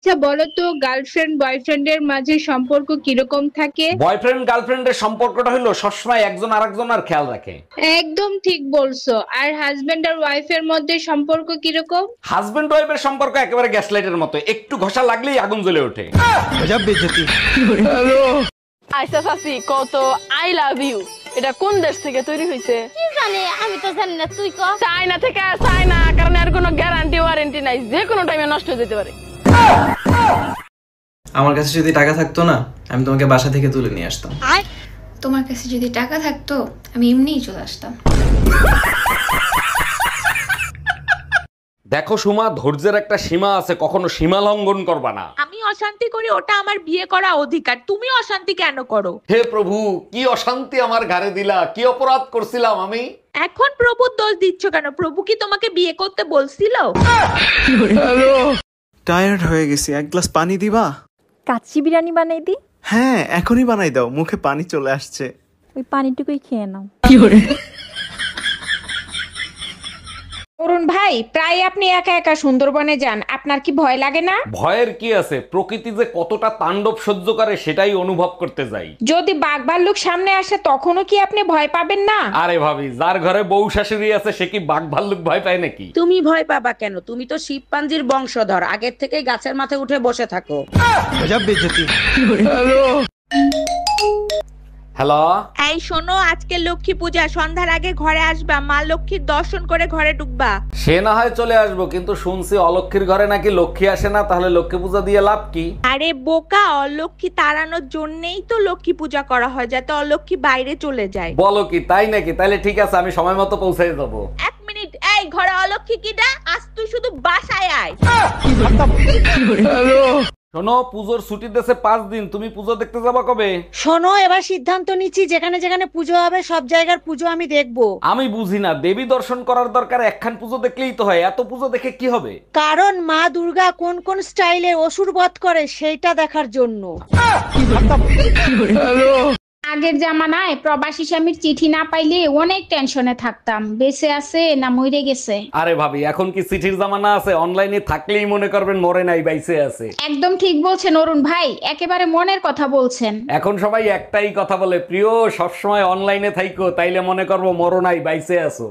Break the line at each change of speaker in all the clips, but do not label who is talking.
আচ্ছা বলো তো, গার্লফ্রেন্ড বয়ফ্রেন্ডের মাঝে সম্পর্ক কিরকম থাকে?
বয়ফ্রেন্ড গার্লফ্রেন্ডের সম্পর্কটা হলো সবসময় একজন আরেকজনের খেয়াল রাখে।
একদম ঠিক বলছো। আর হাজবেন্ড আর ওয়াইফের মধ্যে সম্পর্ক কিরকম?
হাজবেন্ড ওয়াইফের সম্পর্ক একেবারে গ্যাস লাইটের মতো, একটু ঘষা লাগলেই আগুন জ্বলে ওঠে।
আইসা সাসি কত আই লাভ ইউ এটা কোন দেশ থেকে তৈরি হয়েছে?
কি জানি, আমি তো জানি না, তুই ক।
চায়না থেকে, চায়না, কারণ এর কোনো গ্যারান্টি ওয়ারেন্টি নাই, যে কোনো টাইমে নষ্ট হয়ে যেতে পারে।
আমার কাছে যদি টাকা থাকতো না, আমি তোমাকে বাসা থেকে তুলে নিয়ে আসতাম।
তোমার কাছে যদি টাকা থাকতো, আমি এমনিই চলে আসতাম।
দেখো সুমা, ধৈর্যের একটা সীমা আছে, কখনো সীমা লঙ্ঘন করবা না।
আমি অশান্তি করি, ওটা আমার বিয়ে করা অধিকার। তুমি অশান্তি কেন করো?
হে প্রভু, কি অশান্তি আমার ঘাড়ে দিলা, কি অপরাধ করছিলাম আমি?
এখন প্রভুর দোষ দিচ্ছ কেন? প্রভু কি তোমাকে বিয়ে করতে বলছিল?
টায়ার্ড হয়ে গেছি, এক গ্লাস পানি দিবা?
কাচ্চি বিরিয়ানি বানাই দি?
হ্যাঁ, এখনই বানাই দাও, মুখে পানি চলে আসছে।
ওই পানিটুকুই খেয়ে নাও।
অরুণ ভাই, প্রায় আপনি একা একা সুন্দরবনে যান, আপনার কি ভয় লাগে না?
ভয়ের কি আছে, প্রকৃতি যে কতটা তাণ্ডব সহ্য করে সেটাই অনুভব করতে যাই।
যদি বাঘ ভাল্লুক সামনে আসে তখনও কি আপনি ভয় পাবেন না?
আরে ভাবি, যার ঘরে বউ শাশুড়ি আছে সে কি বাঘ ভাল্লুক ভয় পায় নাকি?
তুমি ভয় পাবা কেন? তুমি তো শিবপাঞ্জির বংশধর, আগের থেকে গাছের মাথায় উঠে বসে থাকো।
হ্যালো,
এই শোনো, আজকে লক্ষ্মী পূজা, সন্ধ্যার আগে ঘরে আসবা, মা লক্ষ্মীর দর্শন করে ঘরে ঢুকবা।
সে না হয় চলে আসবো, কিন্তু শুনছি অলক্ষ্মীর ঘরে নাকি লক্ষ্মী আসে না, তাহলে লক্ষ্মী পূজা দিয়ে লাভ কি?
আরে বোকা, অলক্ষ্মী তাড়ানোর জন্যই তো লক্ষ্মী পূজা করা হয়, যাতে অলক্ষ্মী বাইরে চলে যায়।
বলো কি, তাই নাকি? তাহলে ঠিক আছে, আমি সময় মতো পৌঁছে যাবো।
এক মিনিট, এই ঘরে অলক্ষ্মী কিটা? আজ তুই শুধু বাসায় আয়।
শোনো, পুজোর ছুটি দেশে 5 দিন, তুমি পুজো দেখতে যাবা কবে?
শোনো, এবার সিদ্ধান্ত নিচ্ছি, যেখানে যেখানে পুজো হবে সব জায়গার পুজো আমি দেখবো।
আমি বুঝি না, দেবী দর্শন করার দরকার একখান পুজো দেখলেই তো হয়, এত পুজো দেখে কি হবে?
কারণ মা দুর্গা কোন কোন স্টাইলে অসুর বধ করে সেইটা দেখার জন্য।
আগের জামানায় প্রবাসী স্বামীর চিঠি না পাইলে অনেক টেনশনে থাকতাম, বেঁচে আছে না মরে গেছে।
আরে ভাবি, এখন কি চিঠির জামানা আছে? অনলাইনে থাকলেই মনে করবেন মরে নাই, বাইসে আছে।
একদম ঠিক বলছেন অরুণ ভাই, একেবারে মনের কথা বলছেন।
এখন সবাই একটাই কথা বলে, প্রিয় সবসময় অনলাইনে থাইকো, তাইলে মনে করবো মরো নাই, বাইসে আছো।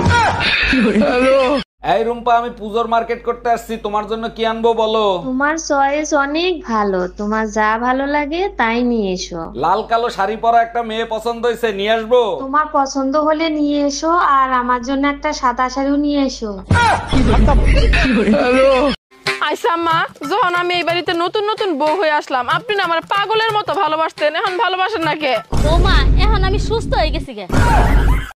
এই রুম্পা, আমি পুজোর মার্কেট করতে আসছি, তোমার জন্য কি আনবো বলো?
তোমার চয়েস অনেক ভালো, তোমার যা ভালো লাগে তাই নিয়ে এসো।
লাল কালো শাড়ি পরা একটা মেয়ে পছন্দ হয়েছে, নিয়ে আসবো?
তোমার পছন্দ হলে নিয়ে এসো, আর আমার জন্য একটা সাদা শাড়িও নিয়ে এসো।
আইসা মা, যখন আমি এই বাড়িতে নতুন নতুন বউ হয়ে আসলাম, আপনি না আমার পাগলের মতো ভালোবাসতেন, এখন ভালোবাসেন না কে?
ও মা, এখন আমি সুস্থ হয়ে গেছি গে।